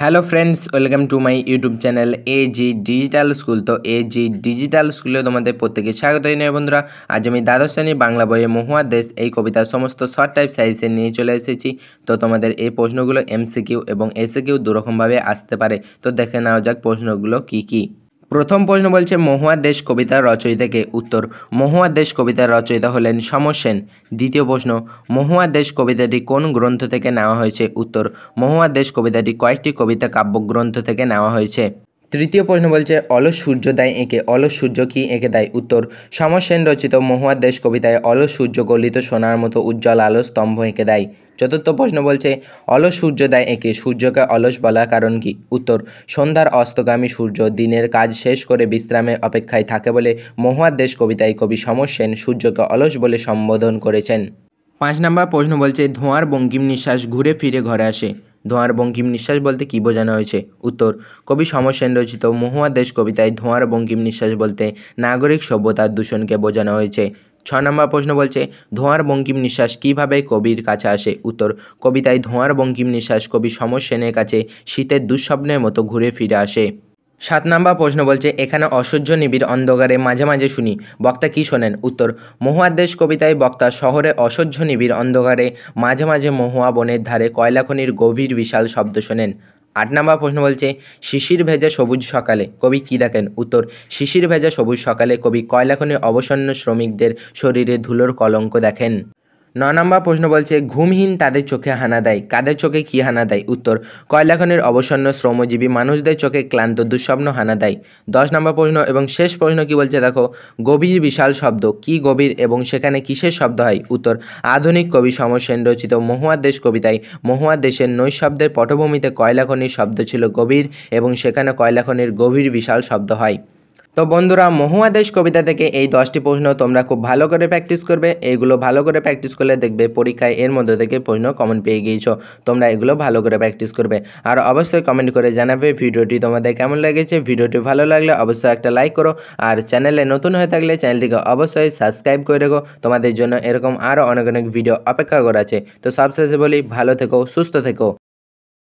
Hello friends, welcome to my YouTube channel AG digital school. তো AG digital স্কুলে তোমাদের প্রত্যেকে স্বাগত জানাই বন্ধুরা। আজ আমি দ্বাদশ শ্রেণী বাংলা বইয়ে মহুয়ার দেশ এই কবিতার সমস্ত শর্ট টাইপ সাইজে নিয়ে চলে এসেছি। তো তোমাদের এই প্রশ্নগুলো এমসিকিউ এবং এসিকিউ দুরকমভাবে আসতে পারে। তো দেখে নেওয়া যাক প্রশ্নগুলো কি কি। প্রথম প্রশ্ন বলছে, মহুয়ার দেশ কবিতার রচয়িতা কে? উত্তর, মহুয়ার দেশ কবিতার রচয়িতা হলেন সমর সেন। দ্বিতীয় প্রশ্ন, মহুয়ার দেশ কবিতাটি কোন গ্রন্থ থেকে নেওয়া হয়েছে? উত্তর, মহুয়ার দেশ কবিতাটি কয়েকটি কবিতা কাব্যগ্রন্থ থেকে নেওয়া হয়েছে। তৃতীয় প্রশ্ন বলছে, অলস সূর্য দেয় এঁকে। অলস সূর্য কি এঁকে দেয়? উত্তর, সমর সেন রচিত মহুয়ার দেশ কবিতায় অলস সূর্য গলিত সোনার মতো উজ্জ্বল আলো স্তম্ভ এঁকে দেয়। চতুর্থ প্রশ্ন বলছে, অলস সূর্য দেয় এঁকে, সূর্যকে অলস বলার কারণ কি? উত্তর, সন্ধ্যার অস্তগামী সূর্য দিনের কাজ শেষ করে বিশ্রামের অপেক্ষায় থাকে বলে মহুয়ার দেশ কবিতায় কবি সমর সেন সূর্যকে অলস বলে সম্বোধন করেছেন। 5 নম্বর প্রশ্ন বলছে, ধোঁয়ার বঙ্কিম নিঃশ্বাস ঘুরে ফিরে ঘরে আসে। ধোঁয়ার বঙ্কিম নিঃশ্বাস বলতে কী বোঝানো হয়েছে? উত্তর, কবি সমর সেন রচিত মহুয়ার দেশ কবিতায় ধোঁয়ার বঙ্কিম নিঃশ্বাস বলতে নাগরিক সভ্যতার দূষণকে বোঝানো হয়েছে। 6 নম্বর প্রশ্ন বলছে, ধোঁয়ার বঙ্কিম নিঃশ্বাস কীভাবে কবির কাছে আসে? উত্তর, কবিতায় ধোঁয়ার বঙ্কিম নিঃশ্বাস কবি সমর সেনের কাছে শীতের দুঃস্বপ্নের মতো ঘুরে ফিরে আসে। 7 নম্বর প্রশ্ন বলছে, এখানে অসহ্য নিবিড় অন্ধকারে মাঝে মাঝে শুনি, বক্তা কি শোনেন? উত্তর, মহুয়ার দেশ কবিতায় বক্তা শহরে অসহ্য নিবিড় অন্ধকারে মাঝে মাঝে মহুয়া বনের ধারে কয়লাখনির গভীর বিশাল শব্দ শোনেন। 8 নম্বর প্রশ্ন বলছে, শিশির ভেজা সবুজ সকালে কবি কী দেখেন? উত্তর, শিশির ভেজা সবুজ সকালে কবি কয়লাখনির অবসন্ন শ্রমিকদের শরীরে ধুলোর কলঙ্ক দেখেন। 9 নম্বর প্রশ্ন বলছে, ঘুমহীন তাদের চোখে হানা দেয়। কাদের চোখে কী হানা দেয়? উত্তর, কয়লাখনির অবসন্ন শ্রমজীবী মানুষদের চোখে ক্লান্ত দুঃস্বপ্ন হানা দেয়। 10 নম্বর প্রশ্ন এবং শেষ প্রশ্ন কি বলছে দেখো, গভীর বিশাল শব্দ কি গভীর এবং সেখানে কিসের শব্দ হয়? উত্তর, আধুনিক কবি সমর সেন রচিত মহুয়ার দেশ কবিতায় মহুয়ার দেশের নৈশব্দের পটভূমিতে কয়লাখনির শব্দ ছিল গভীর এবং সেখানে কয়লাখনির গভীর বিশাল শব্দ হয়। তো বন্ধুরা, মহুয়া দেশ কবিতা থেকে এই 10টি প্রশ্ন তোমরা খুব ভালো করে প্র্যাকটিস করবে। এইগুলো ভালো করে প্র্যাকটিস করলে দেখবে পরীক্ষায় এর মধ্যে থেকে প্রশ্ন কমন পেয়ে গিয়েছো। তোমরা এগুলো ভালো করে প্র্যাকটিস করবে। আর অবশ্যই কমেন্ট করে জানাবে ভিডিওটি তোমাদের কেমন লেগেছে। ভিডিওটি ভালো লাগলে অবশ্যই একটা লাইক করো, আর চ্যানেলে নতুন হয়ে থাকলে চ্যানেলটিকে অবশ্যই সাবস্ক্রাইব করে রেখো। তোমাদের জন্য এরকম আরও অনেক অনেক ভিডিও অপেক্ষা করা আছে। তো সবশেষে বলি, ভালো থেকো, সুস্থ থেকো।